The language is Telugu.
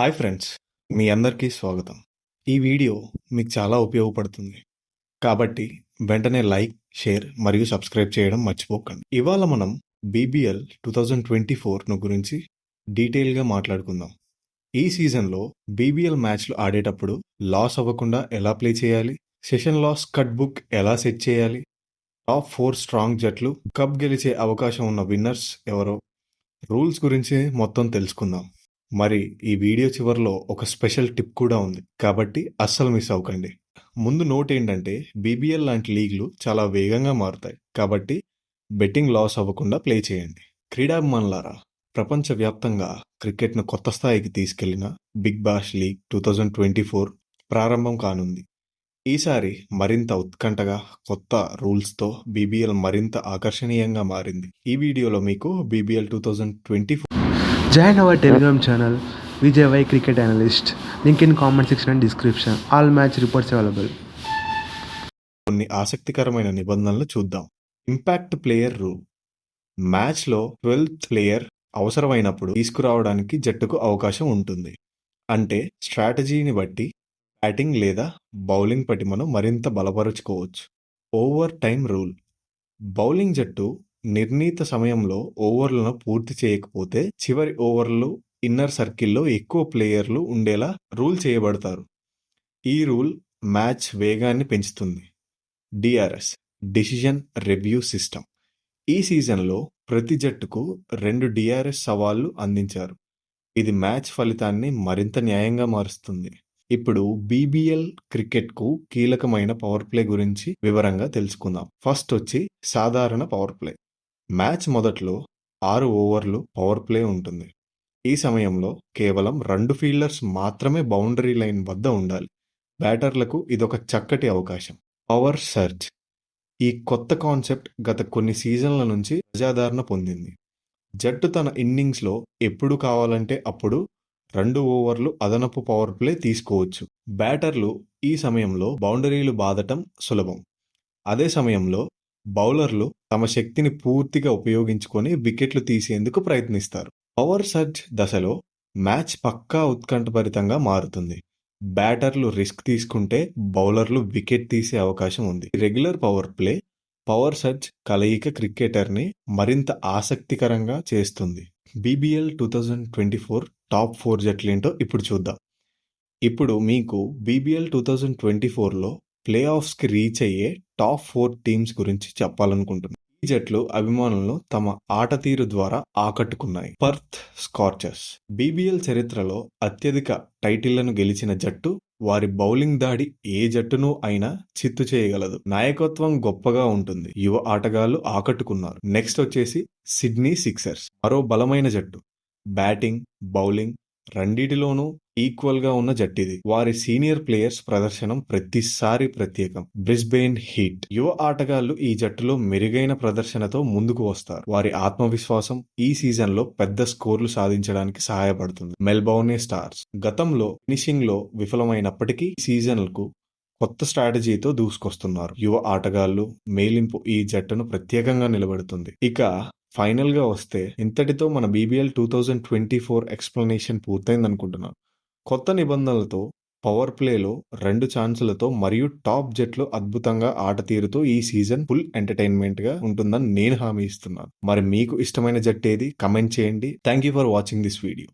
హాయ్ ఫ్రెండ్స్, మీ అందరికీ స్వాగతం. ఈ వీడియో మీకు చాలా ఉపయోగపడుతుంది కాబట్టి వెంటనే లైక్, షేర్ మరియు సబ్స్క్రైబ్ చేయడం మర్చిపోకండి. ఇవాళ మనం బీబీఎల్ 2024 గురించి డీటెయిల్గా మాట్లాడుకుందాం. ఈ సీజన్లో బీబీఎల్ మ్యాచ్లు ఆడేటప్పుడు లాస్ అవ్వకుండా ఎలా ప్లే చేయాలి, సెషన్ లాస్ కట్ బుక్ ఎలా సెట్ చేయాలి, టాప్ 4 స్ట్రాంగ్ జట్లు, కప్ గెలిచే అవకాశం ఉన్న విన్నర్స్ ఎవరో, రూల్స్ గురించి మొత్తం తెలుసుకుందాం. మరి ఈ వీడియో చివరిలో ఒక స్పెషల్ టిప్ కూడా ఉంది కాబట్టి అస్సలు మిస్ అవ్వకండి. ముందు నోట్ ఏంటంటే బీబీఎల్ లాంటి లీగ్లు చాలా వేగంగా మారుతాయి కాబట్టి బెట్టింగ్ లాస్ అవ్వకుండా ప్లే చేయండి. క్రీడాభిమానులారా, ప్రపంచవ్యాప్తంగా క్రికెట్ను కొత్త స్థాయికి తీసుకెళ్లిన బిగ్ బాష్ లీగ్ 2024 ప్రారంభం కానుంది. ఈసారి మరింత ఉత్కంఠగా, కొత్త రూల్స్తో బీబీఎల్ మరింత ఆకర్షణీయంగా మారింది. ఈ వీడియోలో మీకు BBL 2024 Join our Telegram channel Vijay Y Cricket Analyst. Link in comment section and description. All match reports available. కొన్ని ఆసక్తికరమైన నిబంధనలు చూద్దాం. Impact player rule. మ్యాచ్లో 12th ప్లేయర్ అవసరమైనప్పుడు తీసుకురావడానికి జట్టుకు అవకాశం ఉంటుంది. అంటే స్ట్రాటజీని బట్టి బ్యాటింగ్ లేదా బౌలింగ్ పటిమను మరింత బలపరుచుకోవచ్చు. Over time rule. బౌలింగ్ జట్టు నిర్ణీత సమయంలో ఓవర్లను పూర్తి చేయకపోతే చివరి ఓవర్లు ఇన్నర్ సర్కిల్లో ఎక్కువ ప్లేయర్లు ఉండేలా రూల్ చేయబడతారు. ఈ రూల్ మ్యాచ్ వేగాన్ని పెంచుతుంది. DRS, decision review system. ఈ సీజన్లో ప్రతి జట్టుకు 2 డిఆర్ఎస్ సవాళ్లు అందించారు. ఇది మ్యాచ్ ఫలితాన్ని మరింత న్యాయంగా మారుస్తుంది. ఇప్పుడు బీబీఎల్ క్రికెట్కు కీలకమైన పవర్ ప్లే గురించి వివరంగా తెలుసుకుందాం. ఫస్ట్ వచ్చి సాధారణ పవర్ ప్లే. మ్యాచ్ మొదట్లో 6 ఓవర్లు పవర్ ప్లే ఉంటుంది. ఈ సమయంలో కేవలం 2 ఫీల్డర్స్ మాత్రమే బౌండరీ లైన్ వద్ద ఉండాలి. బ్యాటర్లకు ఇదొక చక్కటి అవకాశం. Power surge. ఈ కొత్త కాన్సెప్ట్ గత కొన్ని సీజన్ల నుంచి ప్రజాదరణ పొందింది. జట్టు తన ఇన్నింగ్స్లో ఎప్పుడు కావాలంటే అప్పుడు 2 ఓవర్లు అదనపు పవర్ ప్లే తీసుకోవచ్చు. బ్యాటర్లు ఈ సమయంలో బౌండరీలు బాదటం సులభం. అదే సమయంలో బౌలర్లు తమ శక్తిని పూర్తిగా ఉపయోగించుకొని వికెట్లు తీసేందుకు ప్రయత్నిస్తారు. పవర్ సర్జ్ దశలో మ్యాచ్ పక్కా ఉత్కంఠభరితంగా మారుతుంది. బ్యాటర్లు రిస్క్ తీసుకుంటే బౌలర్లు వికెట్ తీసే అవకాశం ఉంది. Regular power play, power surge కలయిక క్రికెటర్ని మరింత ఆసక్తికరంగా చేస్తుంది. బీబీఎల్ 2024 టాప్ 4 జట్లేంటో ఇప్పుడు చూద్దాం. ఇప్పుడు మీకు బీబీఎల్ 2024లో ప్లే ఆఫ్స్కి రీచ్ అయ్యే టాప్ 4 టీమ్స్ గురించి చెప్పాలనుకుంటున్నాను. ఈ జట్లు అభిమానులను తమ ఆట తీరు ద్వారా ఆకట్టుకున్నాయి. Perth Scorchers. బీబీఎల్ చరిత్రలో అత్యధిక టైటిళ్లను గెలిచిన జట్టు. వారి బౌలింగ్ దాడి ఏ జట్టును అయినా చిత్తు చేయగలదు. నాయకత్వం గొప్పగా ఉంటుంది. యువ ఆటగాళ్లు ఆకట్టుకున్నారు. నెక్స్ట్ వచ్చేసి సిడ్నీ సిక్సర్స్. మరో బలమైన జట్టు. బ్యాటింగ్, బౌలింగ్ రెండిటిలోనూ ఈక్వల్ గా ఉన్న జట్టిది. వారి సీనియర్ ప్లేయర్స్ ప్రదర్శనం ప్రతిసారి ప్రత్యేకం. Brisbane heat. యువ ఆటగాళ్లు ఈ జట్టులో మెరుగైన ప్రదర్శనతో ముందుకు వస్తారు. వారి ఆత్మవిశ్వాసం ఈ సీజన్ లో పెద్ద స్కోర్లు సాధించడానికి సహాయపడుతుంది. మెల్బౌర్న్ స్టార్స్. గతంలో ఫినిషింగ్ లో విఫలమైనప్పటికీ సీజన్లకు కొత్త స్ట్రాటజీతో దూసుకొస్తున్నారు. యువ ఆటగాళ్లు మేలింపు ఈ జట్టును ప్రత్యేకంగా నిలబెడుతుంది. ఇక ఫైనల్ గా వస్తే ఇంతటితో మన బీబీఎల్ 2024 ఎక్స్ప్లెనేషన్ పూర్తయిందనుకుంటున్నాను. కొత్త నిబంధనలతో, పవర్ ప్లేలో 2 ఛాన్సులతో మరియు టాప్ జట్లు అద్భుతంగా ఆట తీరుతో ఈ సీజన్ ఫుల్ ఎంటర్టైన్మెంట్ గా ఉంటుందని నేను హామీ ఇస్తున్నాను. మరి మీకు ఇష్టమైన జట్టు ఏది? కమెంట్ చేయండి. Thank you for watching this video.